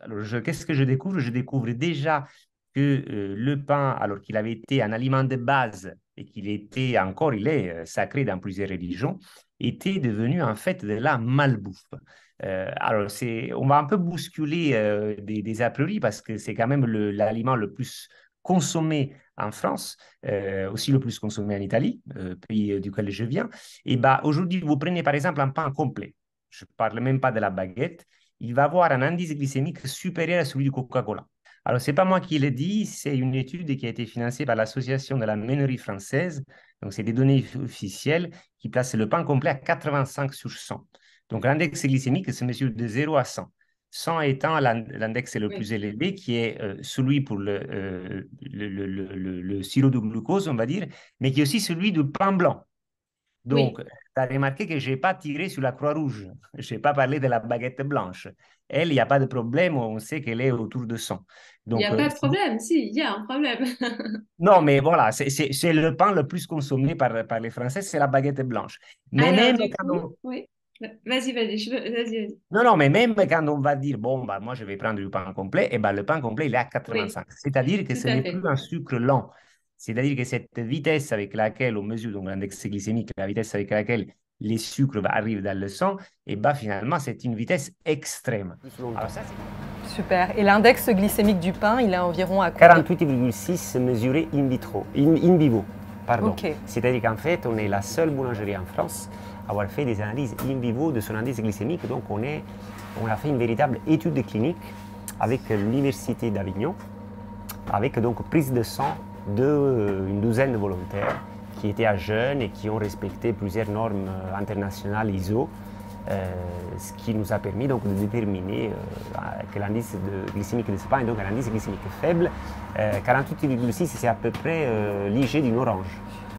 Alors, qu'est-ce que je découvre? Je découvre déjà que le pain, alors qu'il avait été un aliment de base et qu'il était encore, il est sacré dans plusieurs religions, était devenu en fait de la malbouffe. Alors, on va un peu bousculer des a priori parce que c'est quand même l'aliment le plus consommé en France, aussi le plus consommé en Italie, pays duquel je viens. Et bah, aujourd'hui, vous prenez par exemple un pain complet. Je ne parle même pas de la baguette. Il va avoir un indice glycémique supérieur à celui du Coca-Cola. Alors, ce n'est pas moi qui le dis, c'est une étude qui a été financée par l'Association de la meunerie française. Donc, c'est des données officielles qui placent le pain complet à 85 sur 100. Donc, l'index glycémique se mesure de 0 à 100. 100 étant l'index le plus Oui, élevé, qui est celui pour le sirop de glucose, on va dire, mais qui est aussi celui du pain blanc. Donc, oui. tu as remarqué que je n'ai pas tiré sur la Croix-Rouge. Je n'ai pas parlé de la baguette blanche. Elle, il n'y a pas de problème, on sait qu'elle est autour de 100. Il n'y Donc, a pas de problème. Si, il y a un problème. non, mais voilà, c'est le pain le plus consommé par les Français, c'est la baguette blanche. Mais Alors, même du quand coup, oui. Vas-y, vas-y, vas-y, vas-y. non, non, mais même quand on va dire, bon, bah, moi, je vais prendre du pain complet, et ben, le pain complet, il est à Oui, 85. C'est-à-dire que tout ce à n'est plus fait. un sucre lent. C'est-à-dire que cette vitesse avec laquelle on mesure, donc l'index glycémique, la vitesse avec laquelle les sucres arrivent dans le sang, et ben, finalement, c'est une vitesse extrême. Alors ça, c'est Super. Et l'index glycémique du pain, il est environ à combien? 48,6 mesuré in vitro, in vivo, pardon. Ok. C'est-à-dire qu'en fait, on est la seule boulangerie en France à avoir fait des analyses in vivo de son indice glycémique. Donc, on a fait une véritable étude clinique avec l'Université d'Avignon, avec donc prise de sang d'une douzaine de volontaires qui étaient à jeûne et qui ont respecté plusieurs normes internationales ISO, ce qui nous a permis donc de déterminer que l'indice glycémique de ce pain est donc un indice glycémique faible. 48,6, c'est à peu près léger d'une orange.